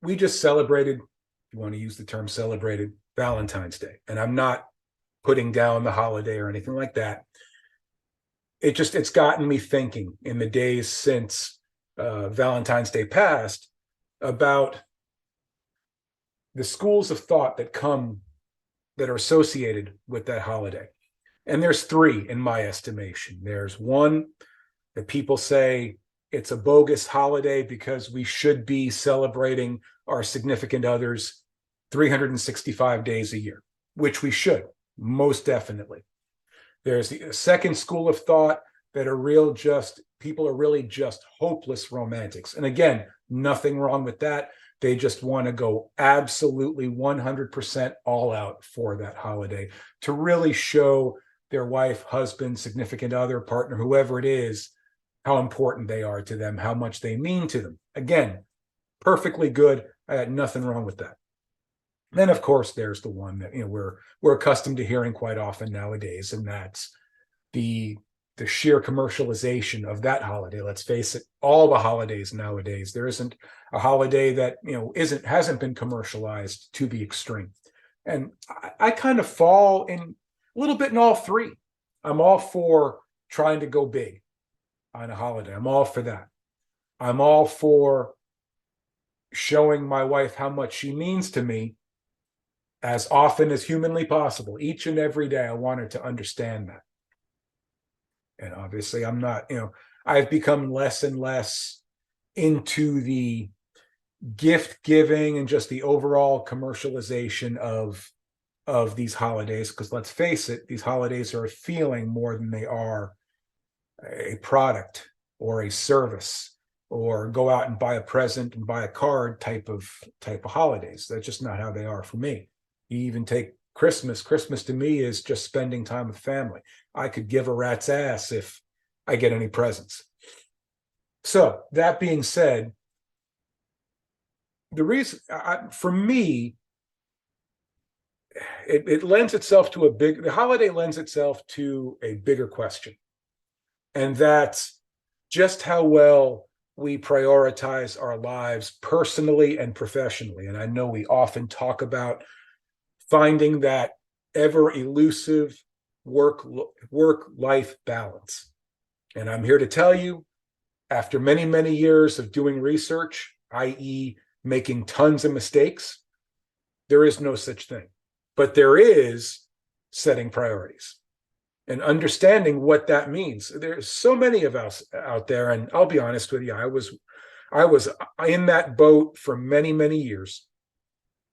we just celebrated, if you want to use the term celebrated, Valentine's Day. And I'm not putting down the holiday or anything like that. It's gotten me thinking in the days since Valentine's Day passed about the schools of thought that are associated with that holiday. And there's three in my estimation. There's one that people say it's a bogus holiday because we should be celebrating our significant others 365 days a year, which we should, most definitely. There's the second school of thought that people are really just hopeless romantics. And again, nothing wrong with that. They just want to go absolutely 100% all out for that holiday to really show their wife, husband, significant other, partner, whoever it is, how important they are to them, how much they mean to them. Again, perfectly good. I had nothing wrong with that. Then, of course, there's the one that we're accustomed to hearing quite often nowadays, and that's the sheer commercialization of that holiday. Let's face it, all the holidays nowadays, there isn't a holiday that hasn't been commercialized to the extreme. And I kind of fall in a little bit in all three. I'm all for trying to go big on a holiday. I'm all for that. I'm all for showing my wife how much she means to me as often as humanly possible. Each and every day, I want her to understand that. And obviously, I'm not, I've become less and less into the gift giving and just the overall commercialization of these holidays. Because let's face it, these holidays are a feeling more than they are a product or a service or go out and buy a present and buy a card type of holidays. That's just not how they are for me. You even take Christmas. Christmas to me is just spending time with family. I could give a rat's ass if I get any presents. So that being said, the reason for me, it lends itself to the holiday lends itself to a bigger question. And that's just how well we prioritize our lives personally and professionally. And I know we often talk about finding that ever elusive work-life balance. And I'm here to tell you, after many, many years of doing research, i.e., making tons of mistakes, there is no such thing. But there is setting priorities and understanding what that means. There's so many of us out there, and I'll be honest with you, I was in that boat for many, many years,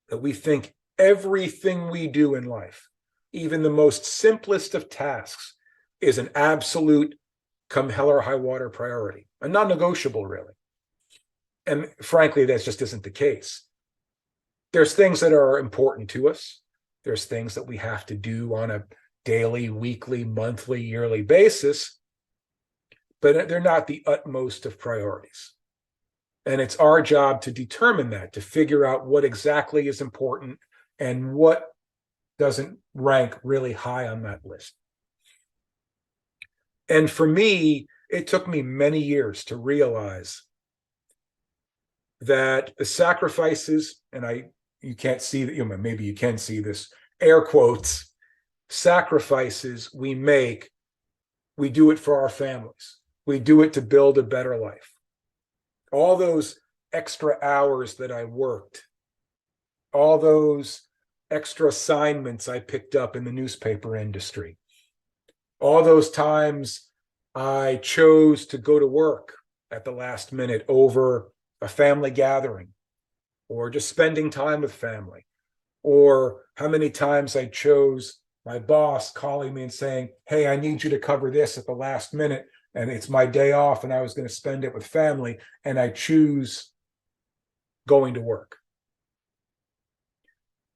that we think everything we do in life, even the most simplest of tasks, is an absolute come hell or high water priority, a non-negotiable, really. And frankly, that just isn't the case. There's things that are important to us. There's things that we have to do on a daily, weekly, monthly, yearly basis, but they're not the utmost of priorities. And it's our job to determine that, to figure out what exactly is important and what doesn't rank really high on that list. And for me, it took me many years to realize that the sacrifices, and you can't see that, maybe you can see this, air quotes, sacrifices we make, we do it for our families. We do it to build a better life. All those extra hours that I worked, all those extra assignments I picked up in the newspaper industry, all those times I chose to go to work at the last minute over a family gathering or just spending time with family, or how many times I chose my boss calling me and saying, hey, I need you to cover this at the last minute, and it's my day off and I was going to spend it with family, and I choose going to work.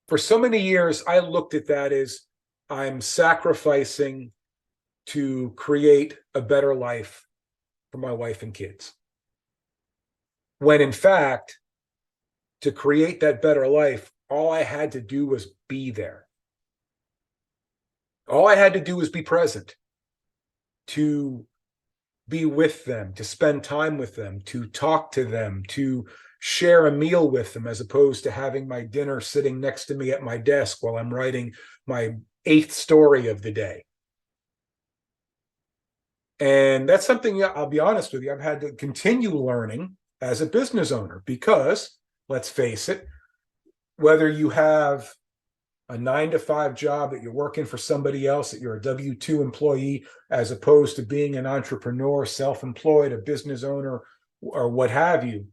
For so many years, I looked at that as I'm sacrificing to create a better life for my wife and kids. When in fact, to create that better life, all I had to do was be there. All I had to do was be present, to be with them, to spend time with them, to talk to them, to share a meal with them as opposed to having my dinner sitting next to me at my desk while I'm writing my eighth story of the day. And that's something, I'll be honest with you, I've had to continue learning as a business owner because, let's face it, whether you have a 9 to 5 job that you're working for somebody else, that you're a W-2 employee, as opposed to being an entrepreneur, self-employed, a business owner, or what have you,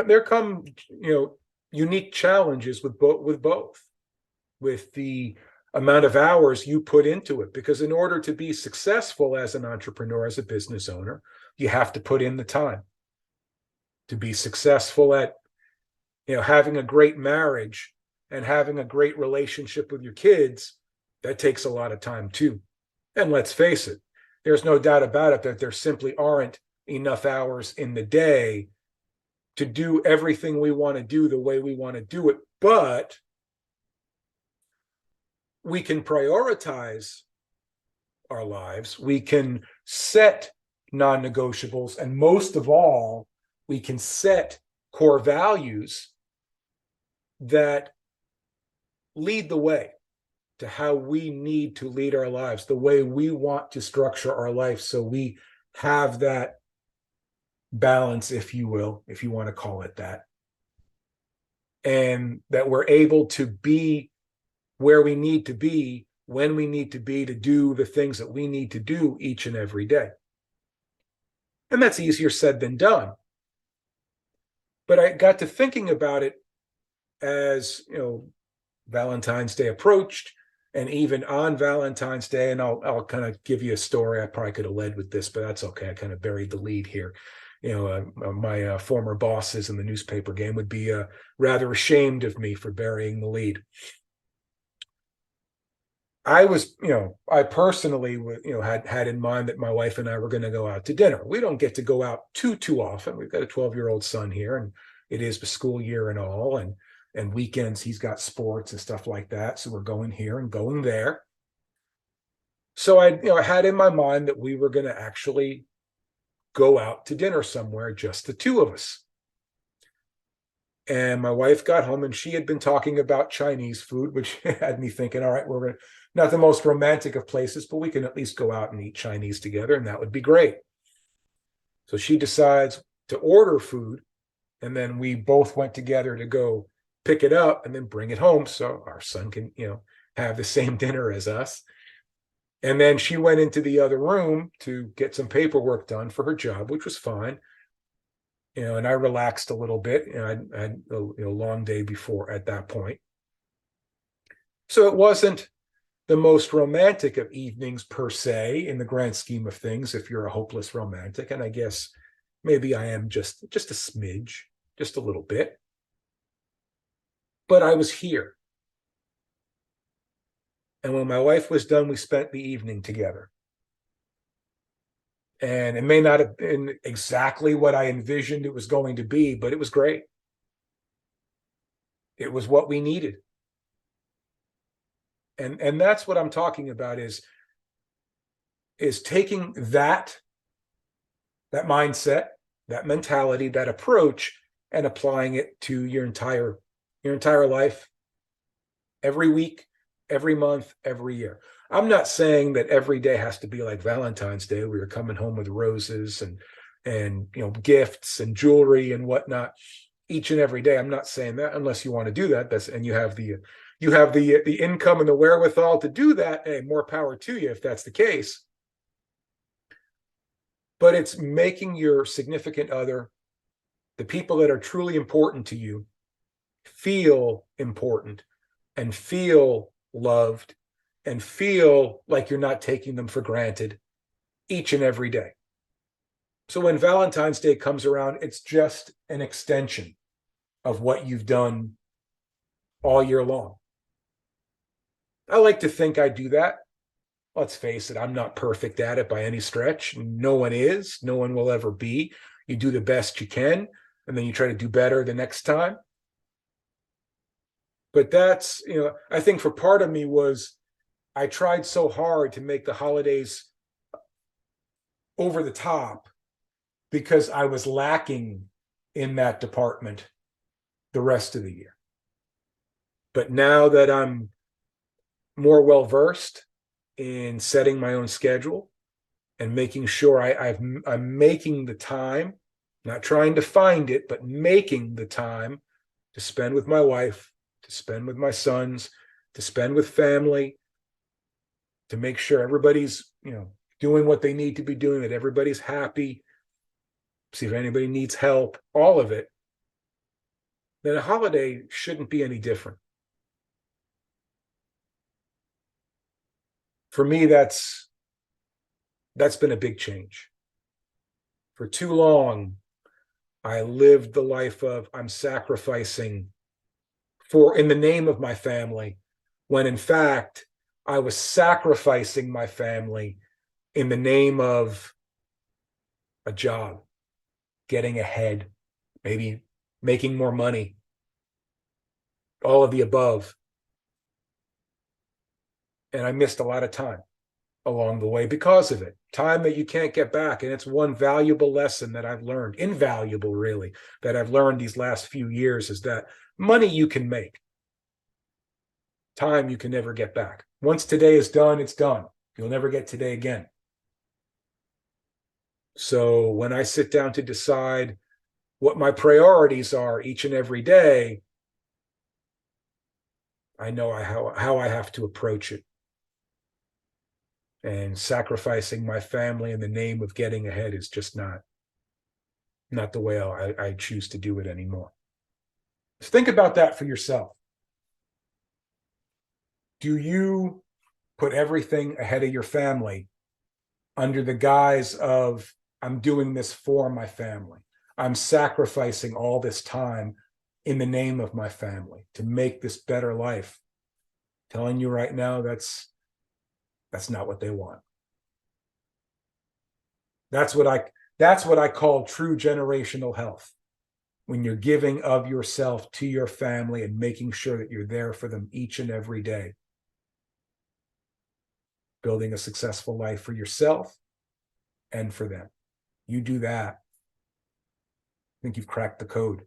there come, unique challenges with both, with the amount of hours you put into it. Because in order to be successful as an entrepreneur, as a business owner, you have to put in the time. To be successful at, having a great marriage and having a great relationship with your kids, that takes a lot of time too. And let's face it, there's no doubt about it that there simply aren't enough hours in the day to do everything we want to do the way we want to do it. But we can prioritize our lives. We can set non-negotiables. And most of all, we can set core values that lead the way to how we need to lead our lives, the way we want to structure our life, so we have that balance, if you will, if you want to call it that, and that we're able to be where we need to be, when we need to be, to do the things that we need to do each and every day. And that's easier said than done. But I got to thinking about it as, Valentine's Day approached, and even on Valentine's Day, and I'll kind of give you a story. I probably could have led with this, but that's okay. I kind of buried the lead here. My former bosses in the newspaper game would be rather ashamed of me for burying the lead. I was, I personally, had in mind that my wife and I were going to go out to dinner. We don't get to go out too often. We've got a 12-year-old son here, and it is the school year and all, and weekends he's got sports and stuff like that. So we're going here and going there. So I had in my mind that we were going to actually go out to dinner somewhere, just the two of us. And my wife got home and she had been talking about Chinese food, which had me thinking, all right, we're going to, not the most romantic of places, but we can at least go out and eat Chinese together, and that would be great. So she decides to order food, and then we both went together to go pick it up and then bring it home so our son can, have the same dinner as us. And then she went into the other room to get some paperwork done for her job, which was fine. And I relaxed a little bit. I had a long day before at that point. So it wasn't the most romantic of evenings per se, in the grand scheme of things, if you're a hopeless romantic. And I guess maybe I am just a smidge, just a little bit. But I was here. And when my wife was done, we spent the evening together. And it may not have been exactly what I envisioned it was going to be, but it was great. It was what we needed. And that's what I'm talking about, is taking that mindset, that mentality, that approach, and applying it to your entire life, every week, every month, every year. I'm not saying that every day has to be like Valentine's Day, where you're coming home with roses and gifts and jewelry and whatnot each and every day. I'm not saying that, unless you want to do that. And you have the income and the wherewithal to do that. Hey, more power to you if that's the case. But it's making your significant other, the people that are truly important to you, feel important and feel loved and feel like you're not taking them for granted each and every day. So when Valentine's Day comes around, it's just an extension of what you've done all year long. I like to think I do that. Let's face it, I'm not perfect at it by any stretch. No one is. No one will ever be. You do the best you can, and then you try to do better the next time. But that's, I think for part of me was, I tried so hard to make the holidays over the top because I was lacking in that department the rest of the year. But now that I'm more well versed in setting my own schedule and making sure I'm making the time, not trying to find it, but making the time to spend with my wife, to spend with my sons, to spend with family, to make sure everybody's, doing what they need to be doing, that everybody's happy, see if anybody needs help, all of it, then a holiday shouldn't be any different. For me, that's been a big change. For too long, I lived the life of I'm sacrificing in the name of my family, when in fact, I was sacrificing my family in the name of a job, getting ahead, maybe making more money, all of the above. And I missed a lot of time along the way because of it. Time that you can't get back. And it's one valuable lesson that I've learned, invaluable really, that I've learned these last few years, is that money you can make. Time you can never get back. Once today is done, it's done. You'll never get today again. So when I sit down to decide what my priorities are each and every day, I know how I have to approach it. And sacrificing my family in the name of getting ahead is just not the way I choose to do it anymore. Think about that for yourself. Do you put everything ahead of your family under the guise of, I'm doing this for my family? I'm sacrificing all this time in the name of my family to make this better life. I'm telling you right now, that's not what they want. That's what I call true generational health. When you're giving of yourself to your family and making sure that you're there for them each and every day. Building a successful life for yourself and for them. You do that, I think you've cracked the code.